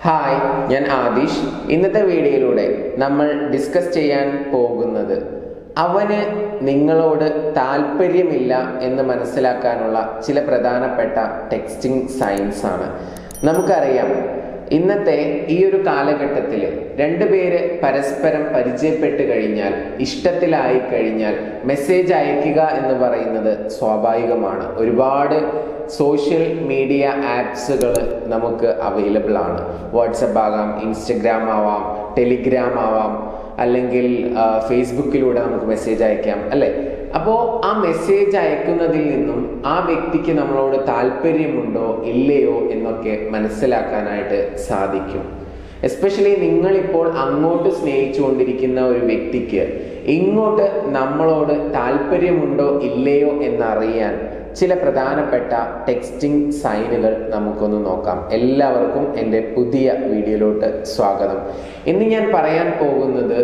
Hi, ഞാൻ ആദിഷ്. ഇന്നത്തെ വീഡിയോയിലൂടെ നമ്മൾ ഡിസ്കസ് ചെയ്യാൻ പോകുന്നത് അവന് നിങ്ങളോട് താല്പര്യമില്ല എന്ന് മനസ്സിലാക്കാനുള്ള ചില പ്രധാനപ്പെട്ട ടെക്സ്റ്റിംഗ് സൈൻസ് ആണ്. നമുക്കറിയാം, ഇന്നത്തെ ഈ ഒരു കാലഘട്ടത്തിൽ രണ്ടുപേര് പരസ്പരം പരിചയപ്പെട്ട് കഴിഞ്ഞാൽ, ഇഷ്ടത്തിലായി കഴിഞ്ഞാൽ മെസ്സേജ് അയക്കുക എന്ന് പറയുന്നത് സ്വാഭാവികമാണ്. ഒരുപാട് സോഷ്യൽ മീഡിയ ആപ്സുകൾ നമുക്ക് അവൈലബിൾ ആണ്. വാട്സപ്പ് ആകാം, ഇൻസ്റ്റഗ്രാം ആവാം, ടെലിഗ്രാം ആവാം, അല്ലെങ്കിൽ ഫേസ്ബുക്കിലൂടെ നമുക്ക് മെസ്സേജ് അയക്കാം, അല്ലേ? അപ്പോൾ ആ മെസ്സേജ് അയക്കുന്നതിൽ നിന്നും ആ വ്യക്തിക്ക് നമ്മളോട് താല്പര്യമുണ്ടോ ഇല്ലയോ എന്നൊക്കെ മനസ്സിലാക്കാനായിട്ട് സാധിക്കും. എസ്പെഷ്യലി നിങ്ങളിപ്പോൾ അങ്ങോട്ട് സ്നേഹിച്ചുകൊണ്ടിരിക്കുന്ന ഒരു വ്യക്തിക്ക് ഇങ്ങോട്ട് നമ്മളോട് താല്പര്യമുണ്ടോ ഇല്ലയോ എന്നറിയാൻ ചില പ്രധാനപ്പെട്ട ടെക്സ്റ്റിംഗ് സൈനുകൾ നമുക്കൊന്ന് നോക്കാം. എല്ലാവർക്കും എൻ്റെ പുതിയ വീഡിയോയിലോട്ട് സ്വാഗതം. ഇന്ന് ഞാൻ പറയാൻ പോകുന്നത്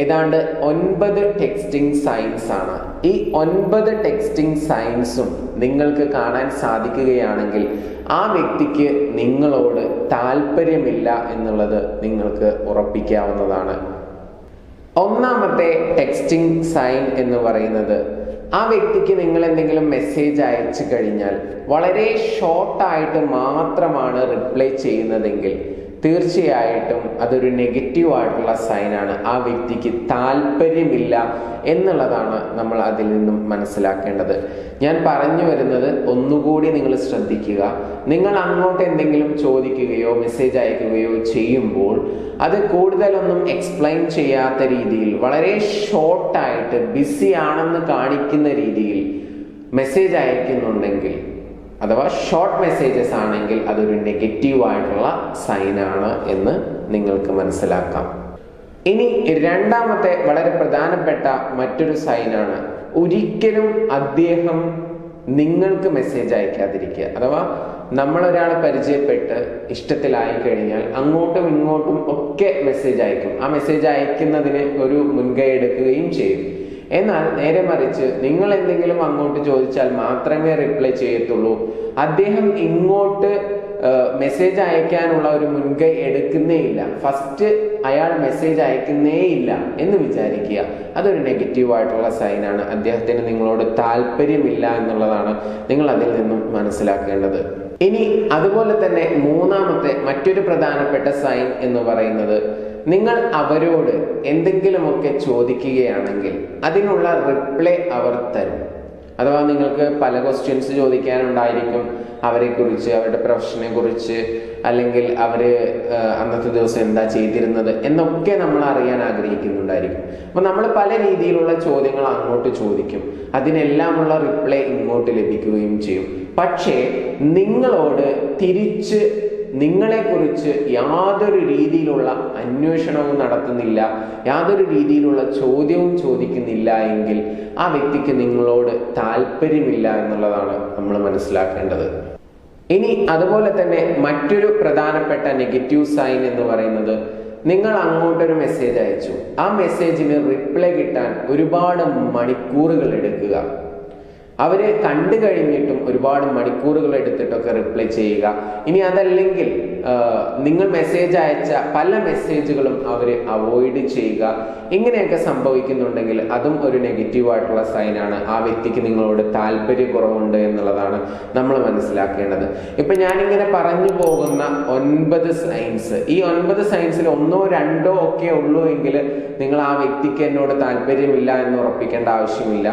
ഏതാണ്ട് 9 ടെക്സ്റ്റിംഗ് സൈൻസ് ആണ്. ഈ 9 ടെക്സ്റ്റിംഗ് സൈൻസും നിങ്ങൾക്ക് കാണാൻ സാധിക്കുകയാണെങ്കിൽ ആ വ്യക്തിക്ക് നിങ്ങളോട് താല്പര്യമില്ല എന്നുള്ളത് നിങ്ങൾക്ക് ഉറപ്പിക്കാവുന്നതാണ്. ഒന്നാമത്തെ ടെക്സ്റ്റിംഗ് സൈൻ എന്ന് പറയുന്നത്, ആ വ്യക്തിക്ക് നിങ്ങൾ എന്തെങ്കിലും മെസ്സേജ് അയച്ചു കഴിഞ്ഞാൽ വളരെ ഷോർട്ടായിട്ട് മാത്രമാണ് റിപ്ലൈ ചെയ്യുന്നതെങ്കിൽ തീർച്ചയായിട്ടും അതൊരു നെഗറ്റീവ് ആയിട്ടുള്ള സൈനാണ്. ആ വ്യക്തിക്ക് താല്പര്യമില്ല എന്നുള്ളതാണ് നമ്മൾ അതിൽ നിന്നും മനസ്സിലാക്കേണ്ടത്. ഞാൻ പറഞ്ഞു വരുന്നത് ഒന്നുകൂടി നിങ്ങൾ ശ്രദ്ധിക്കുക. നിങ്ങൾ അങ്ങോട്ട് എന്തെങ്കിലും ചോദിക്കുകയോ മെസ്സേജ് അയക്കുകയോ ചെയ്യുമ്പോൾ അത് കൂടുതലൊന്നും എക്സ്പ്ലെയിൻ ചെയ്യാത്ത രീതിയിൽ, വളരെ ഷോർട്ടായിട്ട് ബിസി ആണെന്ന് കാണിക്കുന്ന രീതിയിൽ മെസ്സേജ് അയക്കുന്നുണ്ടെങ്കിൽ, അഥവാ ഷോർട്ട് മെസ്സേജസ് ആണെങ്കിൽ അതൊരു നെഗറ്റീവ് ആയിട്ടുള്ള സൈനാണ് എന്ന് നിങ്ങൾക്ക് മനസ്സിലാക്കാം. ഇനി രണ്ടാമത്തെ വളരെ പ്രധാനപ്പെട്ട മറ്റൊരു സൈനാണ്, ഒരിക്കലും അദ്ദേഹം നിങ്ങൾക്ക് മെസ്സേജ് അയക്കാതിരിക്കുക. അഥവാ നമ്മളൊരാളെ പരിചയപ്പെട്ട് ഇഷ്ടത്തിലായി കഴിഞ്ഞാൽ അങ്ങോട്ടും ഇങ്ങോട്ടും ഒക്കെ മെസ്സേജ് അയക്കും. ആ മെസ്സേജ് അയക്കുന്നതിന് ഒരു മുൻകൈ എടുക്കുകയും ചെയ്യും. എന്നാൽ നേരെ മറിച്ച് നിങ്ങൾ എന്തെങ്കിലും അങ്ങോട്ട് ചോദിച്ചാൽ മാത്രമേ റിപ്ലൈ ചെയ്യത്തുള്ളൂ. അദ്ദേഹം ഇങ്ങോട്ട് മെസ്സേജ് അയക്കാനുള്ള ഒരു മുൻകൈ എടുക്കുന്നേ ഇല്ല, ഫസ്റ്റ് അയാൾ മെസ്സേജ് അയക്കുന്നേ ഇല്ല എന്ന് വിചാരിക്കുക. അതൊരു നെഗറ്റീവ് ആയിട്ടുള്ള സൈനാണ്. അദ്ദേഹത്തിന് നിങ്ങളോട് താല്പര്യമില്ല എന്നുള്ളതാണ് നിങ്ങൾ അതിൽ നിന്നും മനസ്സിലാക്കേണ്ടത്. ഇനി അതുപോലെ തന്നെ മൂന്നാമത്തെ മറ്റൊരു പ്രധാനപ്പെട്ട സൈൻ എന്ന് പറയുന്നത്, നിങ്ങൾ അവരോട് എന്തെങ്കിലുമൊക്കെ ചോദിക്കുകയാണെങ്കിൽ അതിനുള്ള റിപ്ലൈ അവർ തരും. അഥവാ നിങ്ങൾക്ക് പല ക്വസ്റ്റ്യൻസ് ചോദിക്കാനുണ്ടായിരിക്കും, അവരെക്കുറിച്ച്, അവരുടെ പ്രൊഫഷനെ കുറിച്ച്, അല്ലെങ്കിൽ അവര് അന്നത്തെ ദിവസം എന്താ ചെയ്തിരുന്നത് എന്നൊക്കെ നമ്മൾ അറിയാൻ ആഗ്രഹിക്കുന്നുണ്ടായിരിക്കും. അപ്പൊ നമ്മൾ പല രീതിയിലുള്ള ചോദ്യങ്ങൾ അങ്ങോട്ട് ചോദിക്കും, അതിനെല്ലാമുള്ള റിപ്ലൈ ഇങ്ങോട്ട് ലഭിക്കുകയും ചെയ്യും. പക്ഷേ നിങ്ങളോട് തിരിച്ച് നിങ്ങളെക്കുറിച്ച് യാതൊരു രീതിയിലുള്ള അന്വേഷണവും നടത്തുന്നില്ല, യാതൊരു രീതിയിലുള്ള ചോദ്യവും ചോദിക്കുന്നില്ല എങ്കിൽ ആ വ്യക്തിക്ക് നിങ്ങളോട് താല്പര്യമില്ല എന്നുള്ളതാണ് നമ്മൾ മനസ്സിലാക്കേണ്ടത്. ഇനി അതുപോലെ തന്നെ മറ്റൊരു പ്രധാനപ്പെട്ട നെഗറ്റീവ് സൈൻ എന്ന് പറയുന്നത്, നിങ്ങൾ അങ്ങോട്ടൊരു മെസ്സേജ് അയച്ചു, ആ മെസ്സേജിന് റിപ്ലൈ കിട്ടാൻ ഒരുപാട് മണിക്കൂറുകൾ എടുക്കുക. അവര് കണ്ടു കഴിഞ്ഞിട്ടും ഒരുപാട് മണിക്കൂറുകൾ എടുത്തിട്ടൊക്കെ റിപ്ലൈ ചെയ്യുക. ഇനി അതല്ലെങ്കിൽ നിങ്ങൾ മെസ്സേജ് അയച്ച പല മെസ്സേജുകളും അവര് അവോയ്ഡ് ചെയ്യുക. ഇങ്ങനെയൊക്കെ സംഭവിക്കുന്നുണ്ടെങ്കിൽ അതും ഒരു നെഗറ്റീവ് ആയിട്ടുള്ള സൈനാണ്. ആ വ്യക്തിക്ക് നിങ്ങളോട് താല്പര്യക്കുറവുണ്ട് എന്നുള്ളതാണ് നമ്മൾ മനസ്സിലാക്കേണ്ടത്. ഇപ്പൊ ഞാനിങ്ങനെ പറഞ്ഞു പോകുന്ന 9 സൈൻസ്, ഈ 9 സൈൻസിൽ 1ഓ 2ഓ ഒക്കെ ഉള്ളൂ എങ്കിൽ നിങ്ങൾ ആ വ്യക്തിക്ക് എന്നോട് താല്പര്യമില്ല എന്ന് ഉറപ്പിക്കേണ്ട ആവശ്യമില്ല.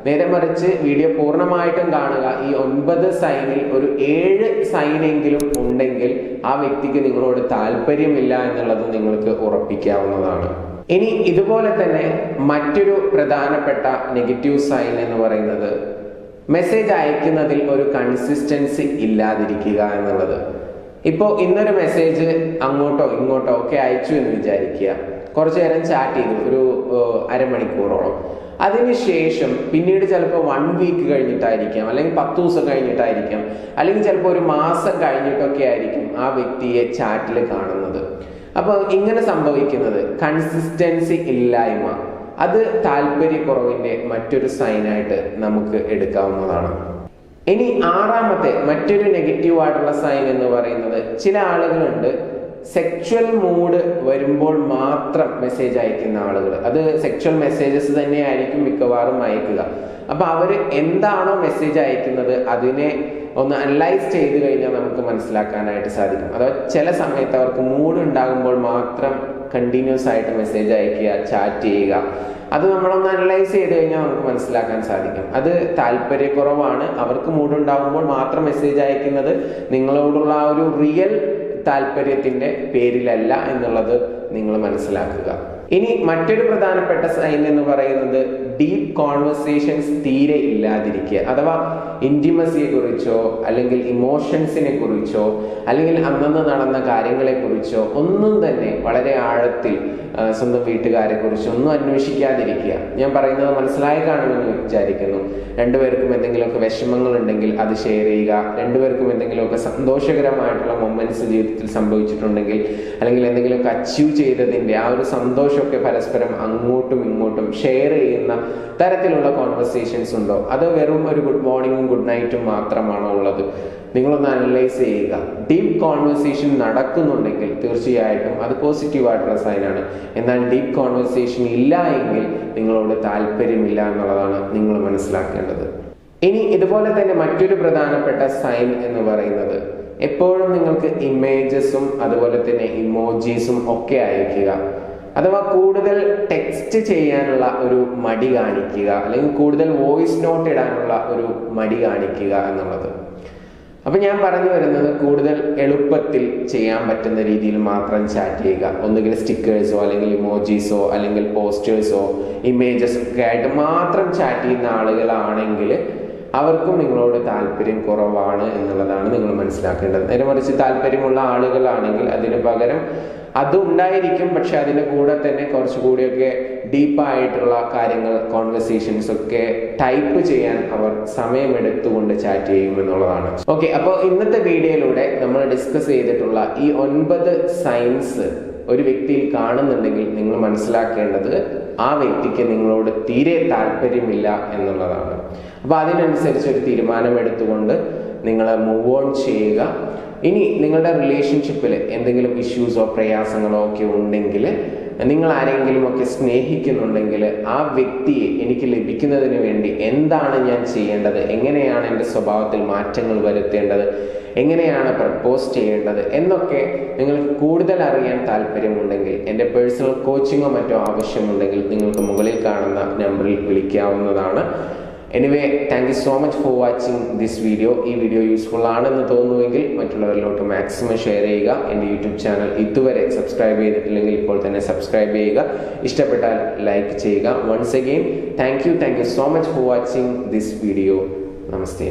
നേരെ മറിച്ച് വീഡിയോ പൂർണ്ണമായിട്ടും കാണുക. ഈ 9 സൈനിൽ ഒരു 7 സൈനെങ്കിലും ഉണ്ടെങ്കിൽ ആ വ്യക്തിക്ക് നിങ്ങളോട് താല്പര്യമില്ല എന്നുള്ളത് നിങ്ങൾക്ക് ഉറപ്പിക്കാവുന്നതാണ്. ഇനി ഇതുപോലെ തന്നെ മറ്റൊരു പ്രധാനപ്പെട്ട നെഗറ്റീവ് സൈൻ എന്ന് പറയുന്നത്, മെസ്സേജ് അയക്കുന്നതിൽ ഒരു കൺസിസ്റ്റൻസി ഇല്ലാതിരിക്കുക എന്നുള്ളത്. ഇപ്പോൾ ഇന്നൊരു മെസ്സേജ് അങ്ങോട്ടോ ഇങ്ങോട്ടോ ഒക്കെ അയച്ചു എന്ന് വിചാരിക്കുക, കുറച്ചു നേരം ചാറ്റ് ചെയ്തു, ഒരു അരമണിക്കൂറോളം. അതിനുശേഷം പിന്നീട് ചിലപ്പോൾ 1 വീക്ക് കഴിഞ്ഞിട്ടായിരിക്കാം, അല്ലെങ്കിൽ 10 ദിവസം കഴിഞ്ഞിട്ടായിരിക്കാം, അല്ലെങ്കിൽ ചിലപ്പോൾ ഒരു മാസം കഴിഞ്ഞിട്ടൊക്കെ ആയിരിക്കും ആ വ്യക്തിയെ ചാറ്റിൽ കാണുന്നത്. അപ്പോൾ ഇങ്ങനെ സംഭവിക്കുന്നത് കൺസിസ്റ്റൻസി ഇല്ലായ്മ, അത് താല്പര്യക്കുറവിന്റെ മറ്റൊരു സൈനായിട്ട് നമുക്ക് എടുക്കാവുന്നതാണ്. ഇനി ആറാമത്തെ മറ്റൊരു നെഗറ്റീവ് ആയിട്ടുള്ള സൈൻ എന്ന് പറയുന്നത്, ചില ആളുകളുണ്ട് സെക്ച്വൽ മൂഡ് വരുമ്പോൾ മാത്രം മെസ്സേജ് അയക്കുന്ന ആളുകൾ, അത് സെക്ച്വൽ മെസ്സേജസ് തന്നെയായിരിക്കും മിക്കവാറും അയക്കുക. അപ്പൊ അവര് എന്താണോ മെസ്സേജ് അയക്കുന്നത് അതിനെ ഒന്ന് അനലൈസ് ചെയ്ത് കഴിഞ്ഞാൽ നമുക്ക് മനസ്സിലാക്കാനായിട്ട് സാധിക്കും. അഥവാ ചില സമയത്ത് അവർക്ക് മൂഡ് ഉണ്ടാകുമ്പോൾ മാത്രം കണ്ടിന്യൂസ് ആയിട്ട് മെസ്സേജ് അയക്കുക, ചാറ്റ് ചെയ്യുക, അത് നമ്മളൊന്ന് അനലൈസ് ചെയ്ത് കഴിഞ്ഞാൽ നമുക്ക് മനസ്സിലാക്കാൻ സാധിക്കും. അത് താല്പര്യക്കുറവാണ്. അവർക്ക് മൂഡ് ഉണ്ടാകുമ്പോൾ മാത്രം മെസ്സേജ് അയക്കുന്നത് നിങ്ങളോടുള്ള ആ ഒരു റിയൽ താല്പര്യത്തിന്റെ പേരിലല്ല എന്നുള്ളത് നിങ്ങൾ മനസ്സിലാക്കുക. ഇനി മറ്റൊരു പ്രധാനപ്പെട്ട സൈൻ എന്ന് പറയുന്നത് ഡീപ്പ് കോൺവെർസേഷൻസ് തീരെ ഇല്ലാതിരിക്കുക. അഥവാ ഇന്റിമസിയെ കുറിച്ചോ അല്ലെങ്കിൽ ഇമോഷൻസിനെ കുറിച്ചോ അല്ലെങ്കിൽ അന്നന്ന് നടന്ന കാര്യങ്ങളെ കുറിച്ചോ ഒന്നും തന്നെ വളരെ ആഴത്തിൽ സ്വന്തം വീട്ടുകാരെ കുറിച്ച് ഒന്നും അന്വേഷിക്കാതിരിക്കുക. ഞാൻ പറയുന്നത് മനസ്സിലായി കാണുമെന്ന് വിചാരിക്കുന്നു. രണ്ടുപേർക്കും എന്തെങ്കിലുമൊക്കെ വിഷമങ്ങൾ ഉണ്ടെങ്കിൽ അത് ഷെയർ ചെയ്യുക. രണ്ടുപേർക്കും എന്തെങ്കിലുമൊക്കെ സന്തോഷകരമായിട്ടുള്ള മൊമെന്റ്സ് ജീവിതത്തിൽ സംഭവിച്ചിട്ടുണ്ടെങ്കിൽ അല്ലെങ്കിൽ എന്തെങ്കിലുമൊക്കെ അച്ചീവ് ചെയ്തതിന്റെ ആ ഒരു സന്തോഷമൊക്കെ പരസ്പരം അങ്ങോട്ടും ഇങ്ങോട്ടും ഷെയർ ചെയ്യുന്ന തരത്തിലുള്ള കോൺവെർസേഷൻസ് ഉണ്ടോ? അത് വെറും ഒരു ഗുഡ് മോർണിംഗും ഗുഡ് നൈറ്റും മാത്രമാണോ ഉള്ളത്? നിങ്ങളൊന്ന് അനലൈസ് ചെയ്യുക. ഡീപ്പ് കോൺവെർസേഷൻ നടക്കുന്നുണ്ടെങ്കിൽ തീർച്ചയായിട്ടും അത് പോസിറ്റീവ് ആയിട്ടുള്ള സൈനാണ്. എന്നാൽ ഡീപ്പ് കോൺവെർസേഷൻ ഇല്ല എങ്കിൽ നിങ്ങളോട് താല്പര്യമില്ല എന്നുള്ളതാണ് നിങ്ങൾ മനസ്സിലാക്കേണ്ടത്. ഇനി ഇതുപോലെ തന്നെ മറ്റൊരു പ്രധാനപ്പെട്ട സൈൻ എന്ന് പറയുന്നത് എപ്പോഴും നിങ്ങൾക്ക് ഇമേജസും അതുപോലെ തന്നെ ഇമോജീസും ഒക്കെ അയക്കുക. അഥവാ കൂടുതൽ ടെക്സ്റ്റ് ചെയ്യാനുള്ള ഒരു മടി കാണിക്കുക, അല്ലെങ്കിൽ കൂടുതൽ വോയിസ് നോട്ട് ഇടാനുള്ള ഒരു മടി കാണിക്കുക എന്നുള്ളത്. അപ്പൊ ഞാൻ പറഞ്ഞു വരുന്നത് കൂടുതൽ എളുപ്പത്തിൽ ചെയ്യാൻ പറ്റുന്ന രീതിയിൽ മാത്രം ചാറ്റ് ചെയ്യുക. ഒന്നുകിൽ സ്റ്റിക്കേഴ്സോ അല്ലെങ്കിൽ ഇമോജീസോ അല്ലെങ്കിൽ പോസ്റ്റേഴ്സോ ഇമേജസ് ഒക്കെ ആയിട്ട് മാത്രം ചാറ്റ് ചെയ്യുന്ന ആളുകളാണെങ്കിൽ അവർക്കും നിങ്ങളോട് താല്പര്യം കുറവാണ് എന്നുള്ളതാണ് നിങ്ങൾ മനസ്സിലാക്കേണ്ടത്. നേരെ മറിച്ച് താല്പര്യമുള്ള ആളുകളാണെങ്കിൽ അതിന് പകരം അതുണ്ടായിരിക്കും, പക്ഷെ അതിൻ്റെ കൂടെ തന്നെ കുറച്ചുകൂടിയൊക്കെ ഡീപ്പായിട്ടുള്ള കാര്യങ്ങൾ, കോൺവെർസേഷൻസ് ഒക്കെ ടൈപ്പ് ചെയ്യാൻ അവർ സമയമെടുത്തുകൊണ്ട് ചാറ്റ് ചെയ്യും എന്നുള്ളതാണ്. ഓക്കെ, അപ്പോൾ ഇന്നത്തെ വീഡിയോയിലൂടെ നമ്മൾ ഡിസ്കസ് ചെയ്തിട്ടുള്ള ഈ 9 സൈൻസ് ഒരു വ്യക്തിയിൽ കാണുന്നുണ്ടെങ്കിൽ നിങ്ങൾ മനസ്സിലാക്കേണ്ടത് ആ വ്യക്തിക്ക് നിങ്ങളോട് തീരെ താല്പര്യമില്ല എന്നുള്ളതാണ്. അപ്പൊ അതിനനുസരിച്ച് ഒരു തീരുമാനമെടുത്തുകൊണ്ട് നിങ്ങൾ മൂവ് ഓൺ ചെയ്യുക. ഇനി നിങ്ങളുടെ റിലേഷൻഷിപ്പിൽ എന്തെങ്കിലും ഇഷ്യൂസോ പ്രയാസങ്ങളോ ഒക്കെ ഉണ്ടെങ്കിൽ, നിങ്ങൾ ആരെങ്കിലും ഒക്കെ സ്നേഹിക്കുന്നുണ്ടെങ്കിൽ ആ വ്യക്തിയെ എനിക്ക് ലഭിക്കുന്നതിന് വേണ്ടി എന്താണ് ഞാൻ ചെയ്യേണ്ടത്, എങ്ങനെയാണ് എൻ്റെ സ്വഭാവത്തിൽ മാറ്റങ്ങൾ വരുത്തേണ്ടത്, എങ്ങനെയാണ് പ്രപ്പോസ് ചെയ്യേണ്ടത് എന്നൊക്കെ നിങ്ങൾക്ക് കൂടുതൽ അറിയാൻ താല്പര്യമുണ്ടെങ്കിൽ എൻ്റെ പേഴ്സണൽ കോച്ചിങ്ങോ മറ്റോ ആവശ്യമുണ്ടെങ്കിൽ നിങ്ങൾക്ക് മുകളിൽ കാണുന്ന നമ്പറിൽ വിളിക്കാവുന്നതാണ്. Anyway, thank you so much for watching this video. ഈ വീഡിയോ യൂസ്ഫുൾ ആണെന്ന് തോന്നുമെങ്കിൽ മറ്റുള്ളവരിലോട്ട് മാക്സിമം ഷെയർ ചെയ്യുക. എൻ്റെ യൂട്യൂബ് ചാനൽ ഇതുവരെ സബ്സ്ക്രൈബ് ചെയ്തിട്ടില്ലെങ്കിൽ ഇപ്പോൾ തന്നെ സബ്സ്ക്രൈബ് ചെയ്യുക. ഇഷ്ടപ്പെട്ടാൽ ലൈക്ക് ചെയ്യുക. Once again thank you so much for watching this video. Namaste.